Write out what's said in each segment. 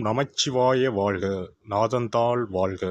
நமச்சிவாய வாழ்க. நாதந்தாள் வாழ்க.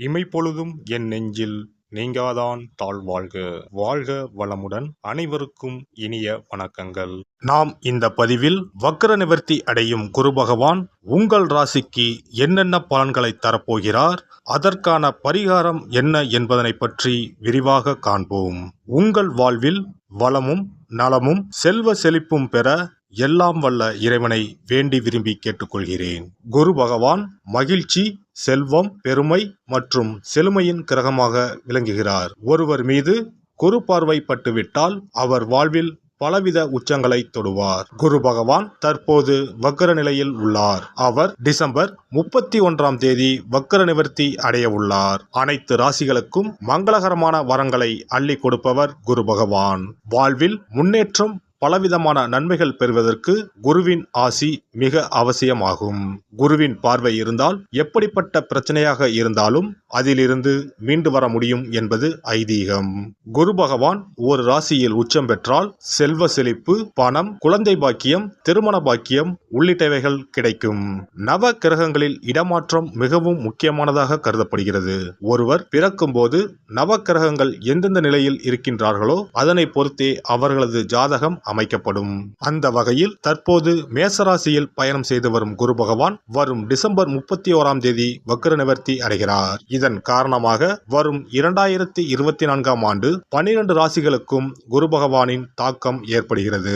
இமைப்பொழுதும் என் நெஞ்சில் நீங்காதான் தாழ் வாழ்க. வாழ்க வளமுடன். அனைவருக்கும் இனிய வணக்கங்கள். நாம் இந்த பதிவில் வக்ர நிவர்த்தி அடையும் குரு பகவான் உங்கள் ராசிக்கு என்னென்ன பலன்களை தரப்போகிறார், அதற்கான பரிகாரம் என்ன என்பதனை பற்றி விரிவாக காண்போம். உங்கள் வாழ்வில் வளமும் நலமும் செல்வ செழிப்பும் பெற எல்லாம் வல்ல இறைவனை வேண்டி விரும்பி கேட்டுக்கொள்கிறேன். குரு பகவான் மகிழ்ச்சி, செல்வம், பெருமை மற்றும் செழுமையின் கிரகமாக விளங்குகிறார். ஒருவர் மீது குரு பார்வை பட்டுவிட்டால் அவர் வாழ்வில் பலவித உச்சங்களை தொடுவார். குரு பகவான் தற்போது வக்ர நிலையில் உள்ளார். அவர் டிசம்பர் 31ஆம் தேதி வக்ர நிவர்த்தி அடைய உள்ளார். அனைத்து ராசிகளுக்கும் மங்களகரமான வரங்களை அள்ளி கொடுப்பவர் குரு பகவான். வாழ்வில் முன்னேற்றம், பலவிதமான நன்மைகள் பெறுவதற்கு குருவின் ஆசி மிக அவசியமாகும். குருவின் பார்வை இருந்தால் எப்படிப்பட்ட பிரச்சனையாக இருந்தாலும் அதிலிருந்து மீண்டு வர முடியும் என்பது ஐதீகம். குரு பகவான் ஒரு ராசியில் உச்சம் பெற்றால் செல்வ செழிப்பு, பணம், குழந்தை பாக்கியம், திருமண பாக்கியம் உள்ளிட்டவைகள் கிடைக்கும். நவ கிரகங்களில் இடமாற்றம் மிகவும் முக்கியமானதாக கருதப்படுகிறது. ஒருவர் பிறக்கும் போது நவ கிரகங்கள் எந்தெந்த நிலையில் இருக்கின்றார்களோ அதனை பொறுத்தே அவர்களது ஜாதகம் அமைக்கப்படும். அந்த வகையில் தற்போது மேசராசியில் பயணம் செய்து வரும் குரு பகவான் வரும் டிசம்பர் 31ஆம் தேதி வக்ர நிவர்த்தி அடைகிறார். இதன் காரணமாக வரும் 2024ஆம் ஆண்டு 12 ராசிகளுக்கும் குரு பகவானின் தாக்கம் ஏற்படுகிறது.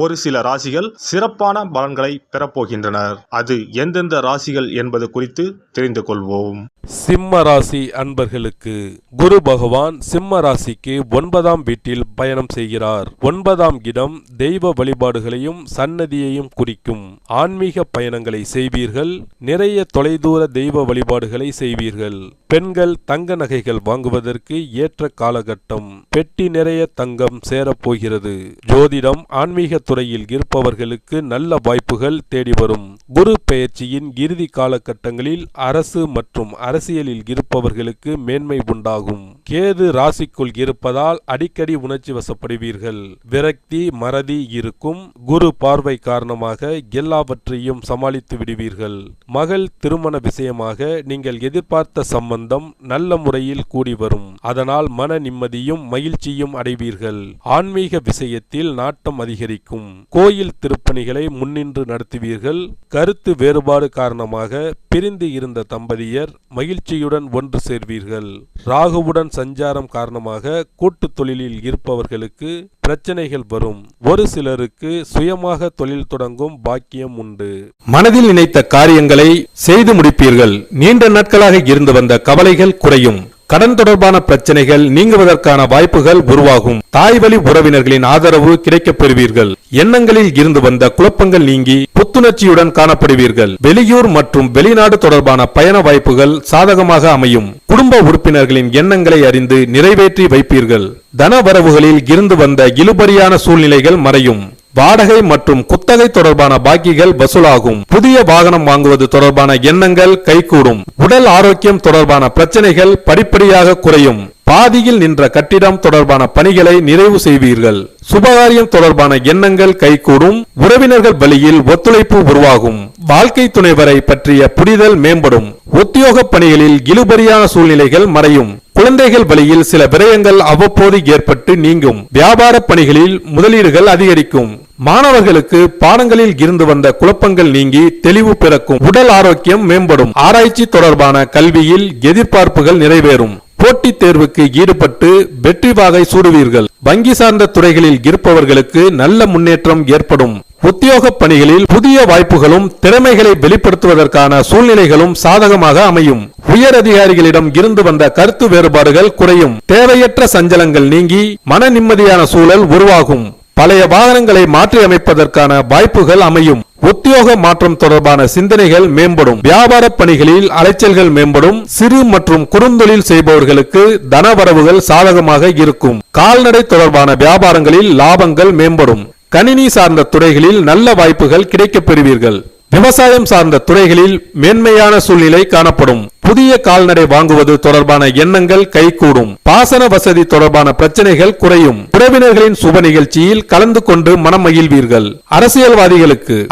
ஒரு சில ராசிகள் சிறப்பான பலன்களை பெறப்போகின்றனர். அது எந்தெந்த ராசிகள் என்பது குறித்து தெரிந்து கொள்வோம். சிம்ம ராசி அன்பர்களுக்கு குரு பகவான் சிம்ம ராசிக்கு 9ஆம் வீட்டில் பயணம் செய்கிறார். 9ஆம் இடம் தெய்வ வழிபாடுகளையும் சன்னதியையும் குறிக்கும். ஆன்மீக பயணங்களை செய்வீர்கள். நிறைய தொலைதூர தெய்வ வழிபாடுகளை செய்வீர்கள். பெண்கள் தங்க நகைகள் வாங்குவதற்கு ஏற்ற காலகட்டம். பெட்டி நிறைய தங்கம் சேரப்போகிறது. ஜோதிடம், ஆன்மீக துறையில் இருப்பவர்களுக்கு நல்ல வாய்ப்புகள் தேடி வரும். குரு பெயர்ச்சியின் இறுதி காலகட்டங்களில் அரசு மற்றும் அரசியலில் இருப்பவர்களுக்கு மேன்மை உண்டாகும். கேது ராசிக்குள் இருப்பதால் அடிக்கடி உணர்ச்சி வசப்படுவீர்கள். விரக்தி, மறதி இருக்கும். குரு பார்வை காரணமாக எல்லாவற்றையும் சமாளித்து விடுவீர்கள். மகள் திருமண விஷயமாக நீங்கள் எதிர்பார்த்த சம்பந்தம் நல்ல முறையில் கூடி வரும். அதனால் மன நிம்மதியும் மகிழ்ச்சியும் அடைவீர்கள். ஆன்மீக விஷயத்தில் நாட்டம் அதிகரிக்கும். கோயில் திருப்பணிகளை முன்னின்று நடத்துவீர்கள். கருத்து வேறுபாடு காரணமாக பிரிந்து இருந்த தம்பதியர் மகிழ்ச்சியுடன் ஒன்று சேர்வீர்கள். ராகுவுடன் சஞ்சாரம் காரணமாக கூட்டு தொழிலில் இருப்பவர்களுக்கு பிரச்சனைகள் வரும். ஒரு சிலருக்கு சுயமாக தொழில் தொடங்கும் பாக்கியம் உண்டு. மனதில் நினைத்த காரியங்களை செய்து முடிப்பீர்கள். நீண்ட நாட்களாக இருந்து வந்த கவலைகள் குறையும். கடன் தொடர்பான பிரச்சனைகள் நீங்குவதற்கான வாய்ப்புகள் உருவாகும். தாய் வழி உறவினர்களின் ஆதரவு கிடைக்கப் பெறுவீர்கள். எண்ணங்களில் இருந்து வந்த குழப்பங்கள் நீங்கி புத்துணர்ச்சியுடன் காணப்படுவீர்கள். வெளியூர் மற்றும் வெளிநாடு தொடர்பான பயண வாய்ப்புகள் சாதகமாக அமையும். குடும்ப உறுப்பினர்களின் எண்ணங்களை அறிந்து நிறைவேற்றி வைப்பீர்கள். தன வரவுகளில் இருந்து வந்த இழுபறியான சூழ்நிலைகள் மறையும். வாடகை மற்றும் குத்தகை தொடர்பான பாக்கிகள் வசூலாகும். புதிய வாகனம் வாங்குவது தொடர்பான எண்ணங்கள் கைகூடும். உடல் ஆரோக்கியம் தொடர்பான பிரச்சனைகள் படிப்படியாக குறையும். பாதியில் நின்ற கட்டிடம் தொடர்பான பணிகளை நிறைவு செய்வீர்கள். சுபகாரியம் தொடர்பான எண்ணங்கள் கைகூடும். உறவினர்கள் வழியில் ஒத்துழைப்பு உருவாகும். வாழ்க்கை துணைவரை பற்றிய புரிதல் மேம்படும். உத்தியோக பணிகளில் இழுபறியான சூழ்நிலைகள் மறையும். குழந்தைகள் வழியில் சில விரயங்கள் அவ்வப்போது ஏற்பட்டு நீங்கும். வியாபார பணிகளில் முதலீடுகள் அதிகரிக்கும். மாணவர்களுக்கு பாடங்களில் இருந்து வந்த குழப்பங்கள் நீங்கி தெளிவு பிறக்கும். உடல் ஆரோக்கியம் மேம்படும். ஆராய்ச்சி தொடர்பான கல்வியில் எதிர்பார்ப்புகள் நிறைவேறும். போட்டித் தேர்வுக்கு ஈடுபட்டு வெற்றி வாகை சூடுவீர்கள். வங்கி சார்ந்த துறைகளில் இருப்பவர்களுக்கு நல்ல முன்னேற்றம் ஏற்படும். உத்தியோக பணிகளில் புதிய வாய்ப்புகளும் திறமைகளை வெளிப்படுத்துவதற்கான சூழ்நிலைகளும் சாதகமாக அமையும். உயர் அதிகாரிகளிடம் இருந்து வந்த கருத்து வேறுபாடுகள் குறையும். தேவையற்ற சஞ்சலங்கள் நீங்கி மன நிம்மதியான சூழல் உருவாகும். பழைய வாகனங்களை மாற்றி அமைப்பதற்கான வாய்ப்புகள் அமையும். உத்தியோக மாற்றம் தொடர்பான சிந்தனைகள் மேம்படும். வியாபார பணிகளில் அலைச்சல்கள் மேம்படும். சிறு மற்றும் குறுந்தொழில் செய்பவர்களுக்கு தனவரவுகள் சாதகமாக இருக்கும். கால்நடை தொடர்பான வியாபாரங்களில் லாபங்கள் மேம்படும். கணினி சார்ந்த துறைகளில் நல்ல வாய்ப்புகள் கிடைக்கப் பெறுவீர்கள். விவசாயம் சார்ந்த துறைகளில் மேன்மையான சூழ்நிலை காணப்படும். புதிய கால்நடை வாங்குவது தொடர்பான எண்ணங்கள் கைகூடும். பாசன வசதி தொடர்பான பிரச்சனைகள் குறையும். உறவினர்களின் சுப நிகழ்ச்சியில் கலந்து கொண்டு மனம் மகிழ்வீர்கள்.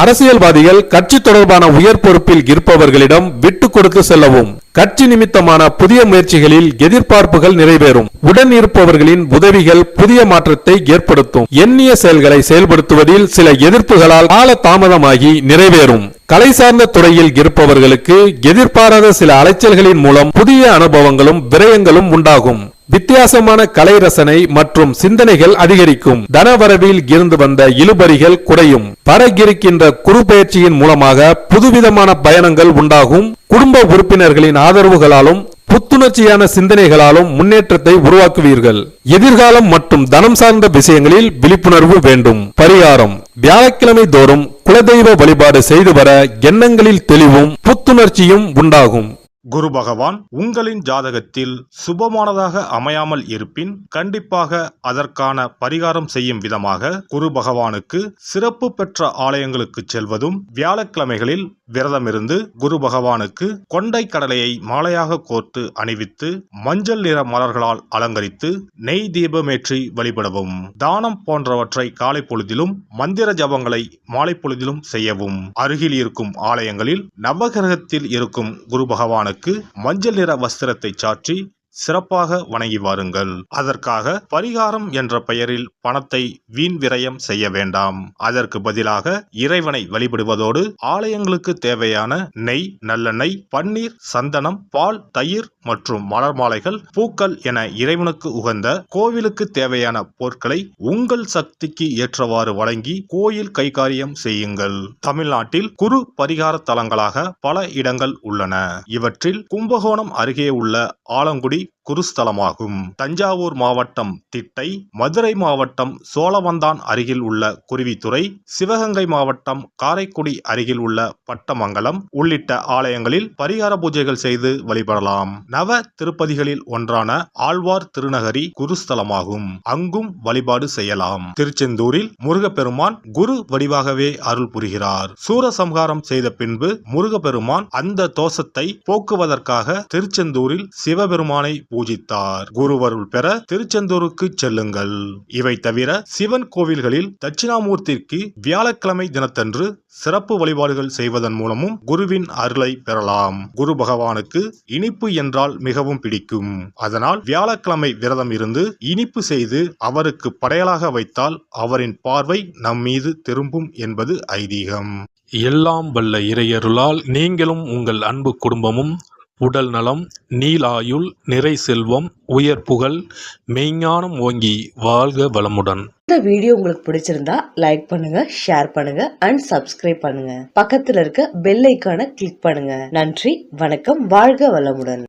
அரசியல்வாதிகள் கட்சி தொடர்பான உயர் பொறுப்பில் இருப்பவர்களிடம் விட்டு கொடுத்து செல்லவும். கட்சி நிமித்தமான புதிய முயற்சிகளில் எதிர்பார்ப்புகள் நிறைவேறும். உடன் இருப்பவர்களின் உதவிகள் புதிய மாற்றத்தை ஏற்படுத்தும். எண்ணிய செயல்களை செயல்படுத்துவதில் சில எதிர்ப்புகளால் கால தாமதமாகி நிறைவேறும். கலை சார்ந்த துறையில் இருப்பவர்களுக்கு எதிர்பாராத சில அலைச்சல்களின் மூலம் புதிய அனுபவங்களும் விரயங்களும் உண்டாகும். வித்தியாசமான கலை ரசனை மற்றும் சிந்தனைகள் அதிகரிக்கும். தனவரவில் இருந்து வந்த இழுபறிகள் குறையும். வரவிருக்கின்ற குரு பயிற்சியின் மூலமாக புதுவிதமான பயணங்கள் உண்டாகும். குடும்ப உறுப்பினர்களின் ஆதரவுகளாலும் புத்துணர்ச்சியான சிந்தனைகளாலும் முன்னேற்றத்தை உருவாக்குவீர்கள். எதிர்காலம் மற்றும் தனம் சார்ந்த விஷயங்களில் விழிப்புணர்வு வேண்டும். பரிகாரம்: வியாழக்கிழமை தோறும் குலதெய்வ வழிபாடு செய்து வர எண்ணங்களில் தெளிவும் புத்துணர்ச்சியும் உண்டாகும். குரு பகவான் உங்களின் ஜாதகத்தில் சுபமானதாக அமையாமல் இருப்பின் கண்டிப்பாக அதற்கான பரிகாரம் செய்யும் விதமாக குரு பகவானுக்கு சிறப்பு பெற்ற ஆலயங்களுக்கு செல்வதும், வியாழக்கிழமைகளில் விரதமிருந்து குரு பகவானுக்கு கொண்டை கடலையை மாலையாக கோர்த்து அணிவித்து மஞ்சள் நிற மலர்களால் அலங்கரித்து நெய் தீபமேற்றி வழிபடவும். தானம் போன்றவற்றை காலை பொழுதிலும், மந்திர ஜபங்களை மாலை பொழுதிலும் செய்யவும். அருகில் இருக்கும் ஆலயங்களில் நவகிரகத்தில் இருக்கும் குரு பகவானுக்கு மஞ்சள் நிற வஸ்திரத்தை சாற்றி சிறப்பாக வணங்கி வாருங்கள். அதற்காக பரிகாரம் என்ற பெயரில் பணத்தை வீண் விரயம் செய்ய வேண்டாம். அதற்கு பதிலாக இறைவனை வழிபடுவதோடு ஆலயங்களுக்கு தேவையான நெய், நல்லெண்ணெய், பன்னீர், சந்தனம், பால், தயிர் மற்றும் மலர் மாலைகள், பூக்கள் என இறைவனுக்கு உகந்த கோவிலுக்கு தேவையான பொருட்களை உங்கள் சக்திக்கு ஏற்றவாறு வழங்கி கோயில் கைகாரியம் செய்யுங்கள். தமிழ்நாட்டில் குரு பரிகார தலங்களாக பல இடங்கள் உள்ளன. இவற்றில் கும்பகோணம் அருகே உள்ள ஆலங்குடி குருஸ்தலமாகும். தஞ்சாவூர் மாவட்டம் திட்டை, மதுரை மாவட்டம் சோழவந்தான் அருகில் உள்ள குருவித்துறை, சிவகங்கை மாவட்டம் காரைக்குடி அருகில் உள்ள பட்டமங்கலம் உள்ளிட்ட ஆலயங்களில் பரிகார பூஜைகள் செய்து வழிபடலாம். நவ திருப்பதிகளில் ஒன்றான ஆழ்வார் திருநகரி குருஸ்தலமாகும். அங்கும் வழிபாடு செய்யலாம். திருச்செந்தூரில் முருகப்பெருமான் குரு வடிவாகவே அருள் புரிகிறார். சூரசம்ஹாரம் செய்த பின்பு முருகப்பெருமான் அந்த தோஷத்தை போக்குவதற்காக திருச்செந்தூரில் சிவபெருமானை பூஜித்தார். குருவருள் பெற திருச்செந்தூருக்கு செல்லுங்கள். இவை தவிர சிவன் கோவில்களில் தட்சிணாமூர்த்திக்கு வியாழக்கிழமை தினத்தன்று சிறப்பு வழிபாடுகள் செய்வதன் மூலமும் குருவின் அருளை பெறலாம். குரு பகவானுக்கு இனிப்பு என்றால் மிகவும் பிடிக்கும். அதனால் வியாழக்கிழமை விரதம் இருந்து இனிப்பு செய்து அவருக்கு படையலாக வைத்தால் அவரின் பார்வை நம் மீது திரும்பும் என்பது ஐதீகம். எல்லாம் வல்ல இறையருளால் நீங்களும் உங்கள் அன்பு குடும்பமும் உடல் நலம், நீலாயுள், நிறை செல்வம், உயர் புகழ், மெய்ஞானம் ஓங்கி வாழ்க வளமுடன். இந்த வீடியோ உங்களுக்கு பிடிச்சிருந்தா லைக் பண்ணுங்க, ஷேர் பண்ணுங்க அண்ட் சப்ஸ்கிரைப் பண்ணுங்க. பக்கத்துல இருக்க பெல் ஐகானை கிளிக் பண்ணுங்க. நன்றி, வணக்கம், வாழ்க வளமுடன்.